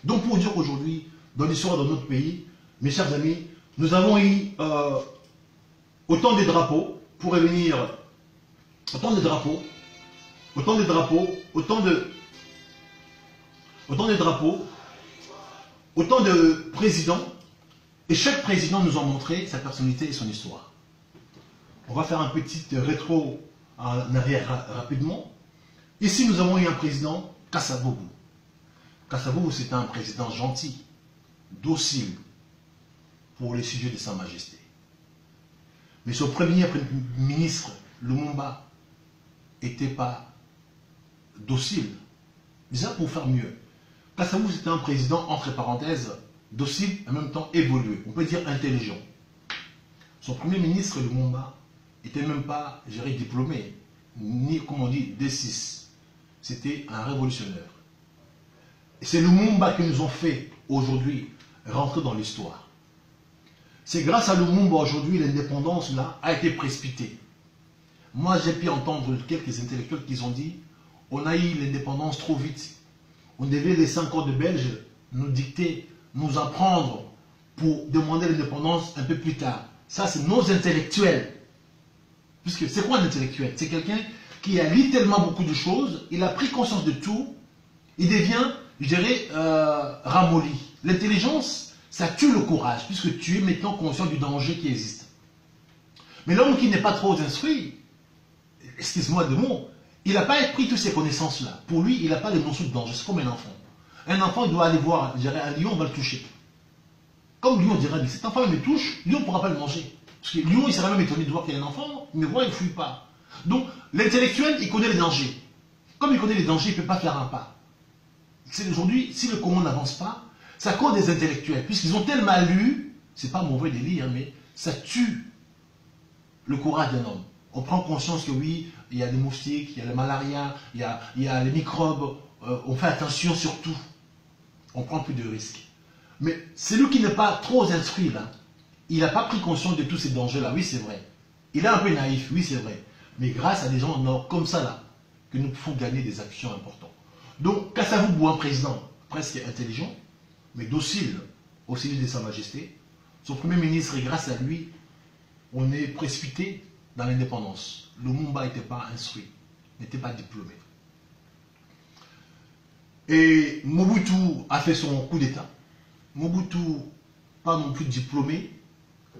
Donc pour dire qu'aujourd'hui, dans l'histoire de notre pays, mes chers amis, nous avons eu autant de drapeaux pour revenir, autant de drapeaux, autant de présidents, et chaque président nous a montré sa personnalité et son histoire. On va faire un petit rétro en arrière rapidement. Ici, nous avons eu un président, Kasavubu. Kasavubu, c'était un président gentil, docile pour les sujets de Sa Majesté. Mais son premier ministre, Lumumba, n'était pas docile. Déjà pour faire mieux. Kasavubu, c'était un président, entre parenthèses, docile et en même temps évolué. On peut dire intelligent. Son premier ministre, Lumumba, n'était même pas, je dirais, diplômé, ni, comme on dit, D6. C'était un révolutionnaire. Et c'est Lumumba que nous ont fait aujourd'hui rentrer dans l'histoire. C'est grâce à Lumumba aujourd'hui l'indépendance là a été précipitée. Moi j'ai pu entendre quelques intellectuels qui ont dit on a eu l'indépendance trop vite. On devait laisser encore de Belges nous dicter, nous apprendre pour demander l'indépendance un peu plus tard. Ça c'est nos intellectuels. Puisque c'est quoi un intellectuel? C'est quelqu'un qui a lu tellement beaucoup de choses, il a pris conscience de tout, il devient, je dirais, ramolli. L'intelligence, ça tue le courage, puisque tu es maintenant conscient du danger qui existe. Mais l'homme qui n'est pas trop instruit, excuse-moi de mots, il n'a pas pris toutes ces connaissances-là. Pour lui, il n'a pas de notion de danger, c'est comme un enfant. Un enfant, il doit aller voir, je dirais, un lion, on va le toucher. Comme lion dirait, mais cet enfant me touche, lion ne pourra pas le manger. Parce que lion, il serait même étonné de voir qu'il y a un enfant, mais voit, il ne fuit pas. Donc, l'intellectuel, il connaît les dangers. Comme il connaît les dangers, il ne peut pas faire un pas. Aujourd'hui, si le Congo n'avance pas, c'est à cause des intellectuels. Puisqu'ils ont tellement lu, c'est pas mauvais de lire, mais ça tue le courage d'un homme. On prend conscience que oui, il y a des moustiques, il y a la malaria, il y a les microbes, on fait attention sur tout. On prend plus de risques. Mais celui qui n'est pas trop instruit, là, il n'a pas pris conscience de tous ces dangers-là. Oui, c'est vrai. Il est un peu naïf, oui, c'est vrai. Mais grâce à des gens comme ça, là, que nous pouvons gagner des actions importantes. Donc, Kasavubu, un président presque intelligent, mais docile au service de Sa Majesté. Son premier ministre, et grâce à lui, on est précipité dans l'indépendance. Lumumba n'était pas instruit, n'était pas diplômé. Et Mobutu a fait son coup d'État. Mobutu, pas non plus diplômé,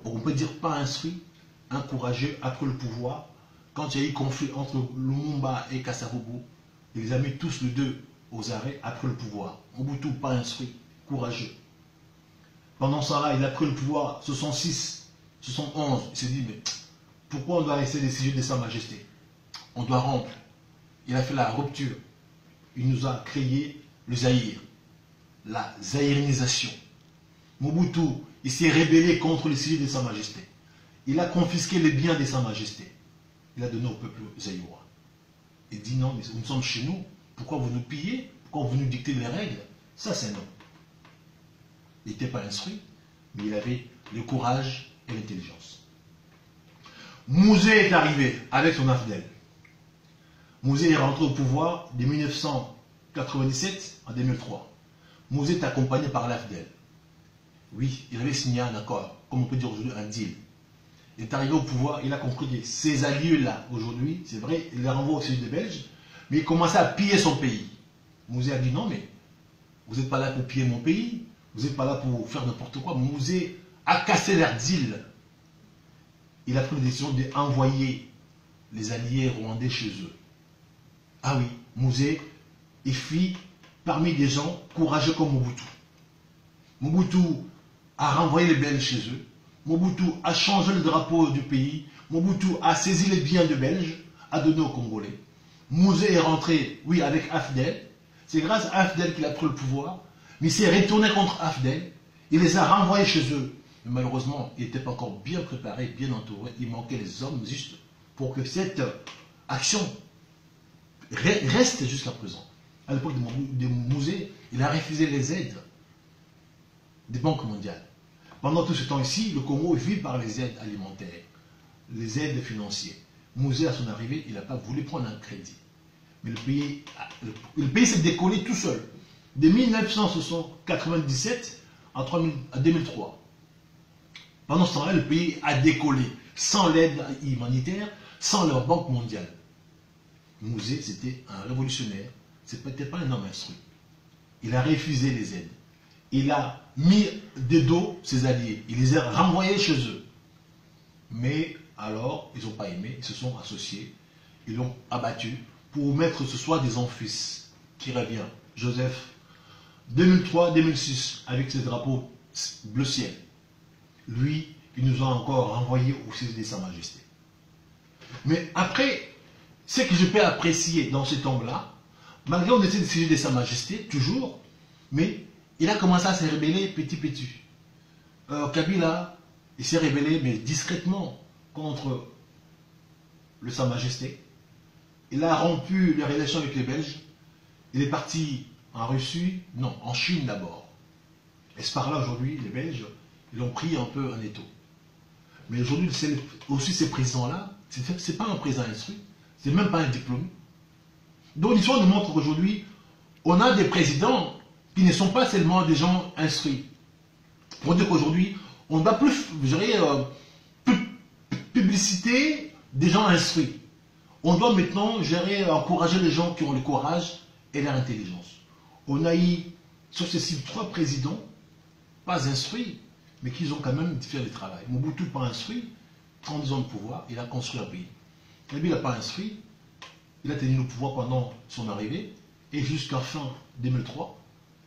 on peut dire pas instruit, un courageux, a pris le pouvoir. Quand il y a eu conflit entre Lumumba et Kasavubu, ils ont mis tous les deux aux arrêts, a pris le pouvoir. Mobutu, pas instruit, courageux. Pendant ça, là, il a pris le pouvoir, 66, 71. Il s'est dit, mais pourquoi on doit laisser les sujets de Sa Majesté? On doit rompre. Il a fait la rupture. Il nous a créé le Zaïre, la zaïrinisation. Mobutu, il s'est rébellé contre les sujets de Sa Majesté. Il a confisqué les biens de Sa Majesté. Il a donné au peuple zaïrois. Il dit non, mais nous sommes chez nous. Pourquoi vous nous pillez? Pourquoi vous nous dictez les règles? Ça, c'est non. Il n'était pas instruit, mais il avait le courage et l'intelligence. Mouzé est arrivé avec son AFDEL. Mouzé est rentré au pouvoir de 1997 à 2003. Mouzé est accompagné par l'AFDEL. Oui, il avait signé un accord, comme on peut dire aujourd'hui un deal. Il est arrivé au pouvoir, il a compris que ces alliés-là, aujourd'hui, c'est vrai, il les renvoie au sud des Belges, mais il commençait à piller son pays. Mouzé a dit non, mais vous n'êtes pas là pour piller mon pays, Vous n'êtes pas là pour faire n'importe quoi. Mouzé a cassé leur deal. Il a pris la décision d'envoyer les alliés rwandais chez eux. Ah oui, Mouzé est fit parmi des gens courageux comme Mobutu. Mobutu a renvoyé les Belges chez eux. Mobutu a changé le drapeau du pays. Mobutu a saisi les biens de Belges, a donné aux Congolais. Mouzé est rentré, oui, avec Afdel. C'est grâce à Afdel qu'il a pris le pouvoir. Mais il s'est retourné contre Afdel. Il les a renvoyés chez eux. Mais malheureusement, il n'était pas encore bien préparé, bien entouré. Il manquait les hommes juste pour que cette action reste jusqu'à présent. À l'époque de Mouzé, il a refusé les aides des banques mondiales. Pendant tout ce temps ici, le Congo vit par les aides alimentaires, les aides financières. Mouzé, à son arrivée, il n'a pas voulu prendre un crédit. Mais le pays s'est décollé tout seul. De 1997 à 2003. Pendant ce temps-là, le pays a décollé sans l'aide humanitaire, sans la Banque mondiale. Mouzé, c'était un révolutionnaire. Ce n'était pas un homme instruit. Il a refusé les aides. Il a mis de dos ses alliés. Il les a renvoyés chez eux. Mais alors, ils n'ont pas aimé. Ils se sont associés. Ils l'ont abattu pour mettre ce soir des fils qui revient. Joseph, 2003-2006, avec ses drapeaux bleu ciel. Lui, il nous a encore renvoyés au sujet de Sa Majesté. Mais après, ce que je peux apprécier dans ce temps-là, malgré qu'on était sujet de Sa Majesté, toujours, mais il a commencé à se rebeller petit. Kabila, il s'est rebellé, mais discrètement, contre le Sa Majesté. Il a rompu les relations avec les Belges. Il est parti en Russie, non, en Chine d'abord. Et c'est par là aujourd'hui, les Belges, ils l'ont pris un peu en étau. Mais aujourd'hui, aussi ces présidents-là, c'est pas un président instruit, c'est même pas un diplôme. Donc l'histoire nous montre qu'aujourd'hui, on a des présidents qui ne sont pas seulement des gens instruits. Pour dire qu'aujourd'hui, on doit plus, je dirais, publicité des gens instruits. On doit maintenant gérer, encourager les gens qui ont le courage et l'intelligence. On a eu successivement 3 présidents, pas instruits, mais qui ont quand même fait le travail. Mobutu, pas instruit, 30 ans de pouvoir, il a construit un pays. Kabila, pas instruit, il a tenu le pouvoir pendant son arrivée, et jusqu'à fin 2003,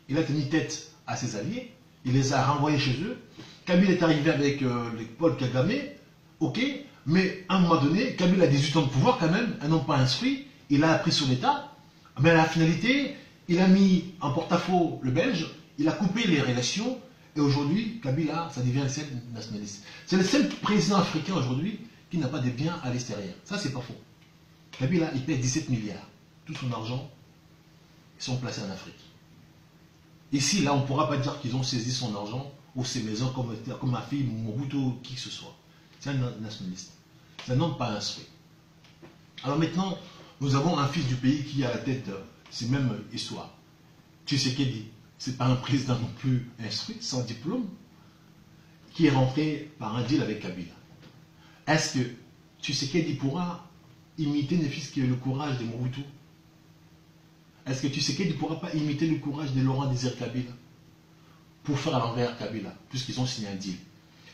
il a tenu tête à ses alliés, il les a renvoyés chez eux. Kabila est arrivé avec Paul Kagame, ok, mais à un moment donné, Kabila a 18 ans de pouvoir quand même, un homme pas instruit, il a appris sur l'État, mais à la finalité, il a mis en porte-à-faux le Belge, il a coupé les relations, et aujourd'hui, Kabila, ça devient un seul nationaliste. C'est le seul président africain aujourd'hui qui n'a pas de biens à l'extérieur. Ça, c'est pas faux. Kabila, il paie 17 milliards. Tout son argent, ils sont placés en Afrique. Ici, là, on ne pourra pas dire qu'ils ont saisi son argent ou ses maisons comme ma fille Mobutu ou qui que ce soit. C'est un nationaliste. C'est un homme pas instruit. Alors maintenant, nous avons un fils du pays qui a la tête, c'est même histoire. Tshisekedi, c'est pas un président non plus instruit, sans diplôme, qui est rentré par un deal avec Kabila. Est-ce que Tshisekedi pourra imiter ne fût-ce que le courage de Mobutu? Est-ce que Tshisekedi ne pourra pas imiter le courage de Laurent Désiré Kabila pour faire à l'envers Kabila, puisqu'ils ont signé un deal?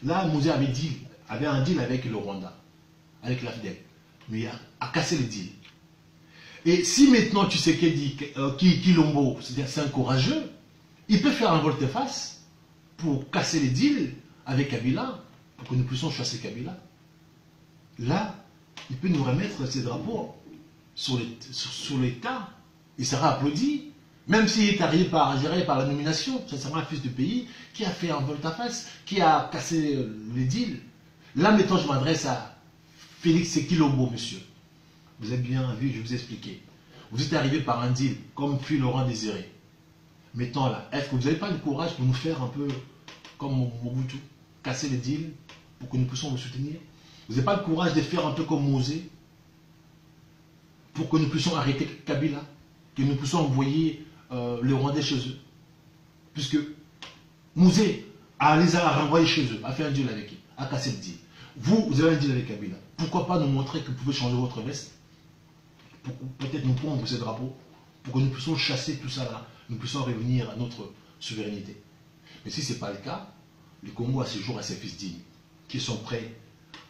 Là, Mouzé avait un deal avec le Rwanda, avec l'AFDEL, mais il a cassé le deal. Et si maintenant Tshisekedi, Kilombo, c'est un courageux, il peut faire un volte-face pour casser les deals avec Kabila, pour que nous puissions chasser Kabila. Là, il peut nous remettre ses drapeaux sur l'État. Il sera applaudi, même s'il est arrivé géré par la nomination. Ce sera un fils de pays qui a fait un volte-face, qui a cassé les deals. Là, maintenant, je m'adresse à Félix Kilombo, monsieur. Vous avez bien vu, je vous ai expliqué. Vous êtes arrivé par un deal, comme puis Laurent Désiré. Maintenant, là, est-ce que vous n'avez pas le courage pour nous faire un peu comme Mobutu, casser les deals pour que nous puissions vous soutenir? Vous n'avez pas le courage de faire un peu comme Mouzé pour que nous puissions arrêter Kabila, que nous puissions envoyer les Rwandais chez eux? Puisque Mouzé les a renvoyés chez eux, a fait un deal avec eux, a cassé le deal. Vous avez un deal avec Kabila. Pourquoi pas nous montrer que vous pouvez changer votre veste? Pour peut-être nous prendre ces drapeaux, pour que nous puissions chasser tout ça là, nous puissions revenir à notre souveraineté. Mais si ce n'est pas le cas, le Congo a ce jour à ses fils dignes, qui sont prêts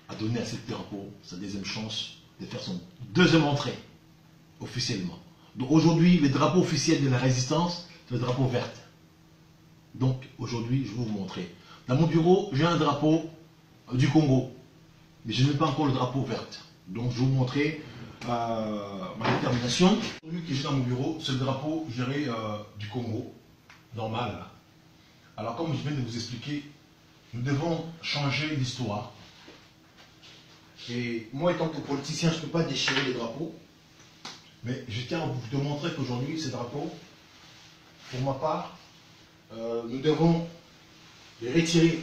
à donner à ce drapeau sa deuxième chance de faire son deuxième entrée, officiellement. Donc aujourd'hui, le drapeau officiel de la résistance, c'est le drapeau vert. Donc aujourd'hui, je vais vous montrer. Dans mon bureau, j'ai un drapeau du Congo, mais je n'ai pas encore le drapeau vert. Donc je vais vous montrer ma détermination. Celui que j'ai dans mon bureau, c'est le drapeau géré du Congo, normal. Là. Alors comme je viens de vous expliquer, nous devons changer l'histoire. Et moi, étant que politicien, je ne peux pas déchirer les drapeaux. Mais je tiens à vous montrer qu'aujourd'hui, ces drapeaux, pour ma part, nous devons les retirer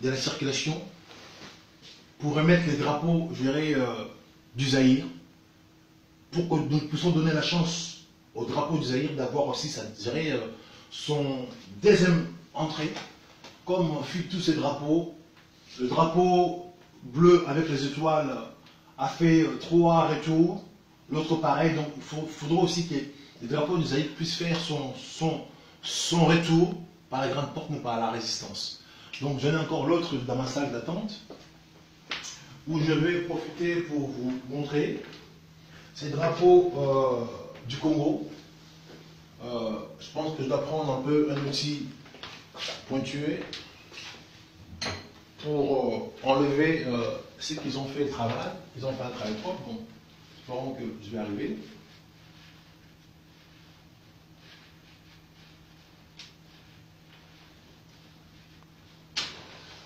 de la circulation pour remettre les drapeaux, je dirais, du Zaïre, pour que nous puissions donner la chance au drapeau du Zaïre d'avoir aussi son deuxième entrée, comme fut tous ces drapeaux. Le drapeau bleu avec les étoiles a fait 3 retours, l'autre pareil, donc il faudra aussi que le drapeau du Zaïre puisse faire son retour par la grande porte, mais par la résistance. Donc j'en ai encore l'autre dans ma salle d'attente, où je vais profiter pour vous montrer ces drapeaux du Congo. Je pense que je dois prendre un peu un outil pointué pour enlever ceux qui ont fait le travail. Ils ont fait un travail propre, donc espérons que je vais arriver.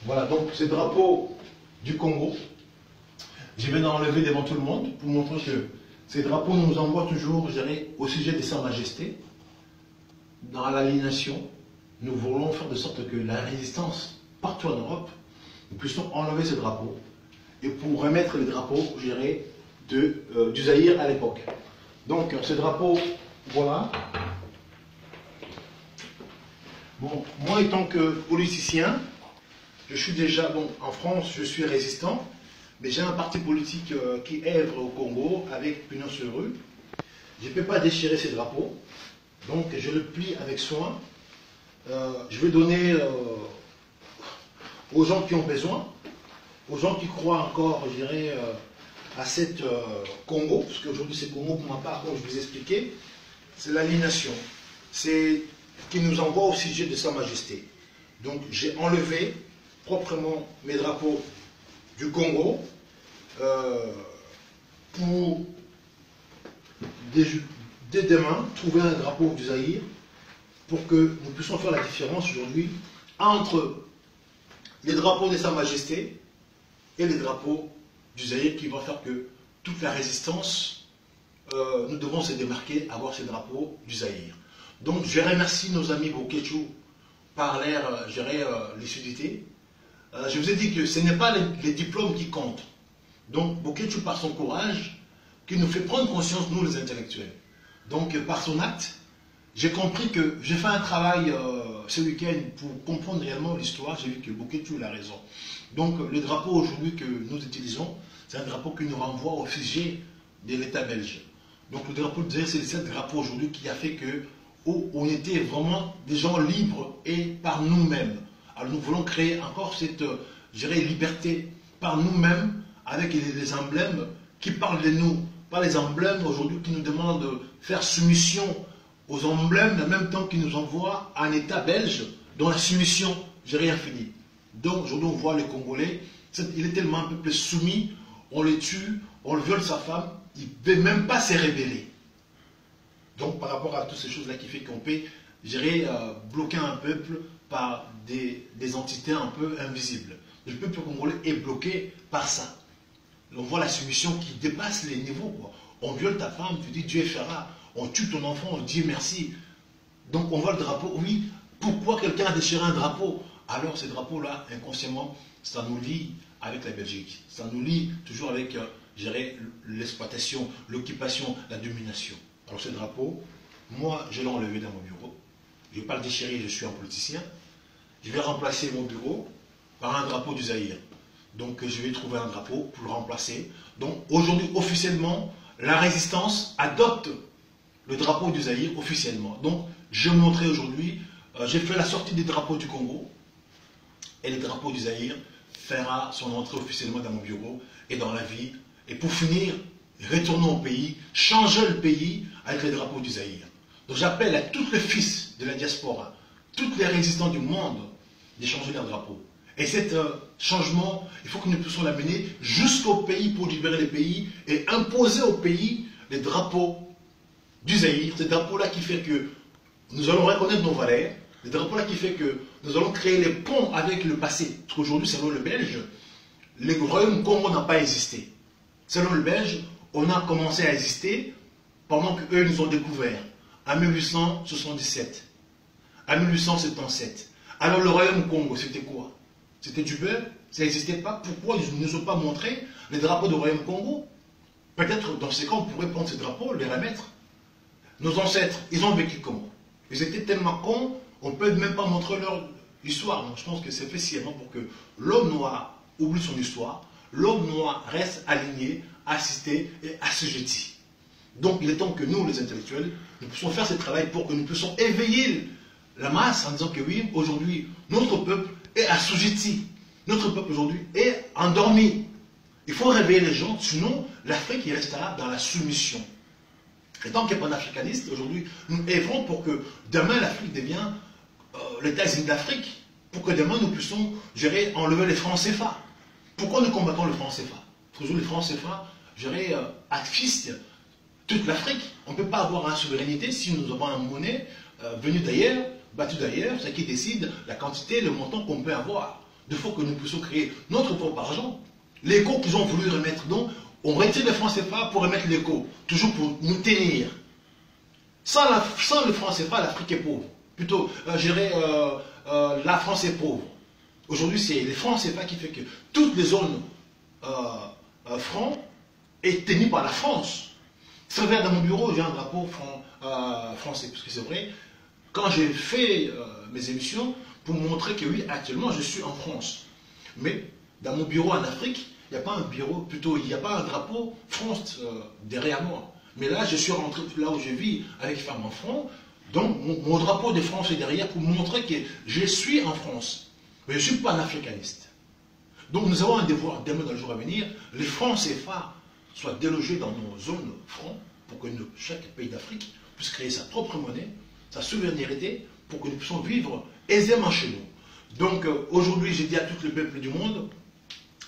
Voilà, donc ces drapeaux du Congo, je vais l'enlever devant tout le monde pour montrer que ces drapeaux nous envoient toujours, je dirais, au sujet de Sa Majesté. Dans l'alignation, nous voulons faire de sorte que la résistance, partout en Europe, nous puissions enlever ces drapeaux et pour remettre les drapeaux, je dirais, du Zaïre à l'époque. Donc, ces drapeaux, voilà. Bon, moi, étant que politicien, je suis déjà, bon, en France, je suis résistant, mais j'ai un parti politique qui œuvre au Congo avec pignon sur rue. Je ne peux pas déchirer ces drapeaux, donc je le plie avec soin. Je vais donner aux gens qui ont besoin, aux gens qui croient encore, je dirais, à cette Congo, parce qu'aujourd'hui c'est Congo pour ma part, comme je vous ai expliqué, c'est l'aliénation. C'est qui nous envoie au sujet de Sa Majesté. Donc j'ai enlevé proprement mes drapeaux du Congo pour dès demain trouver un drapeau du Zaïre pour que nous puissions faire la différence aujourd'hui entre les drapeaux de Sa Majesté et les drapeaux du Zaïre qui vont faire que toute la résistance, nous devons se démarquer, avoir ces drapeaux du Zaïre. Donc je remercie nos amis Bokéchou par leur lucidité. Je vous ai dit que ce n'est pas les diplômes qui comptent. Donc Bokéchou par son courage, qui nous fait prendre conscience, nous les intellectuels. Donc par son acte, j'ai compris que j'ai fait un travail ce week-end pour comprendre réellement l'histoire. J'ai vu que Bokéchou a raison. Donc le drapeau aujourd'hui que nous utilisons, c'est un drapeau qui nous renvoie au sujet de l'État belge. Donc le drapeau de Zaïre, c'est le seul drapeau aujourd'hui qui a fait que on était vraiment des gens libres et par nous-mêmes. Alors nous voulons créer encore cette liberté par nous-mêmes avec les emblèmes qui parlent de nous. Pas les emblèmes aujourd'hui qui nous demandent de faire soumission aux emblèmes en même temps qu'ils nous envoient à un État belge dont la soumission, infinie. Donc aujourd'hui on voit les Congolais, il est tellement un peuple soumis, on les tue, on le viole sa femme, il ne peut même pas se révéler. Donc par rapport à toutes ces choses-là qui fait qu'on peut bloquer un peuple par des entités un peu invisibles. Le peuple congolais est bloqué par ça. On voit la soumission qui dépasse les niveaux, quoi. On viole ta femme, tu dis Dieu fera. On tue ton enfant, on dit merci. Donc on voit le drapeau. Oui, pourquoi quelqu'un a déchiré un drapeau? Alors ces drapeaux-là, inconsciemment, ça nous lie avec la Belgique. Ça nous lie toujours avec l'exploitation, l'occupation, la domination. Alors ce drapeau, moi je l'ai enlevé dans mon bureau. Je ne vais pas le déchirer, je suis un politicien. Je vais remplacer mon bureau par un drapeau du Zaïre. Donc je vais trouver un drapeau pour le remplacer. Donc aujourd'hui, officiellement, la résistance adopte le drapeau du Zaïre officiellement. Donc je montrais aujourd'hui j'ai fait la sortie des drapeaux du Congo et le drapeau du Zaïre fera son entrée officiellement dans mon bureau et dans la vie. Et pour finir, retournons au pays, changer le pays avec le drapeau du Zaïre. Donc j'appelle à tous les fils de la diaspora, tous les résistants du monde, de changer leur drapeau. Et cet changement, il faut que nous puissions l'amener jusqu'au pays pour libérer les pays et imposer au pays les drapeaux du Zaïre, ce drapeau-là qui fait que nous allons reconnaître nos valeurs, le drapeau-là qui fait que nous allons créer les ponts avec le passé. Parce qu'aujourd'hui, selon le Belge, le royaume Congo n'a pas existé. Selon le Belge, on a commencé à exister pendant qu'eux nous ont découvert en 1877, en 1877. Alors le royaume Congo, c'était quoi? C'était du beurre? Ça n'existait pas? Pourquoi ils ne nous ont pas montré les drapeaux du royaume Congo? Peut-être dans ces cas, on pourrait prendre ces drapeaux, les remettre. Nos ancêtres, ils ont vécu comment? Ils étaient tellement cons, on ne peut même pas montrer leur histoire. Donc je pense que c'est fait sciemment pour que l'homme noir oublie son histoire, l'homme noir reste aligné, assisté et assujetti. Donc il est temps que nous, les intellectuels, nous puissions faire ce travail pour que nous puissions éveiller la masse en disant que oui, aujourd'hui, notre peuple est assujetti. Notre peuple aujourd'hui est endormi. Il faut réveiller les gens, sinon l'Afrique restera dans la soumission. Et tant qu'il n'y a pas d'africaniste, aujourd'hui, nous œuvrons pour que demain l'Afrique devienne l'État-Unis d'Afrique. Pour que demain nous puissions enlever les francs CFA. Pourquoi nous combattons le franc CFA? Parce qu'aujourd'hui, le franc CFA, assiste toute l'Afrique. On ne peut pas avoir une souveraineté si nous avons une monnaie venue d'ailleurs, battue d'ailleurs, ce qui décide la quantité, le montant qu'on peut avoir. Il faut que nous puissions créer notre propre argent. L'éco qu'ils ont voulu remettre, donc, on retire le franc CFA pour remettre l'éco, toujours pour nous tenir. Sans le franc CFA, l'Afrique est pauvre. Plutôt, la France est pauvre. Aujourd'hui, c'est les francs CFA qui fait que toutes les zones francs est tenue par la France. C'est vrai, dans mon bureau, j'ai un drapeau français, parce que c'est vrai, quand j'ai fait mes émissions, pour montrer que oui, actuellement, je suis en France. Mais dans mon bureau en Afrique, il n'y a pas un bureau, plutôt, il n'y a pas un drapeau France derrière moi. Mais là, je suis rentré là où je vis avec Femmes en Front, donc mon drapeau de France est derrière pour montrer que je suis en France. Mais je ne suis pas un africaniste. Donc nous avons un devoir, demain dans le jour à venir, les francs CFA soient délogés dans nos zones francs pour que chaque pays d'Afrique puisse créer sa propre monnaie, sa souveraineté, pour que nous puissions vivre aisément chez nous. Donc aujourd'hui, j'ai dit à tout le peuple du monde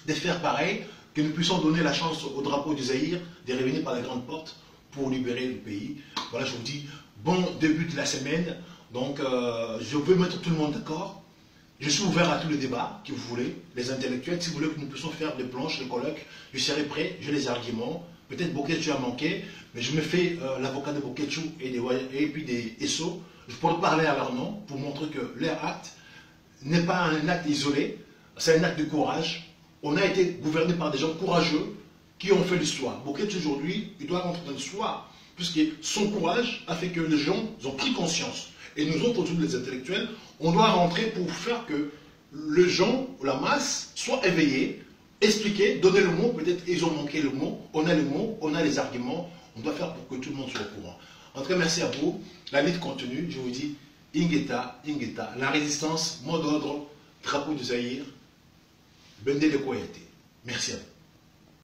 de faire pareil, que nous puissions donner la chance au drapeau du Zaïre de revenir par la grande porte pour libérer le pays. Voilà, je vous dis, bon début de la semaine. Donc je veux mettre tout le monde d'accord. Je suis ouvert à tous les débats que vous voulez, les intellectuels. Si vous voulez que nous puissions faire des planches, des colloques, je serai prêt, j'ai les arguments. Peut-être Bokétchou a manqué, mais je me fais l'avocat de Bokétchou et puis des SO. Je pourrais parler à leur nom pour montrer que leur acte n'est pas un acte isolé, c'est un acte de courage. On a été gouverné par des gens courageux qui ont fait l'histoire. Bokétchou aujourd'hui, il doit rentrer dans l'histoire, puisque son courage a fait que les gens ont pris conscience. Et nous autres, tous les intellectuels, on doit rentrer pour faire que les gens, la masse, soient éveillés, expliquer, donner le mot, peut-être ils ont manqué le mot, on a le mot, on a les arguments, on doit faire pour que tout le monde soit au courant. En tout cas, merci à vous. La lutte continue, je vous dis, Ingeta, Ingeta, la résistance, mot d'ordre, drapeau du Zaïre, Bende de Koyate. Merci à vous.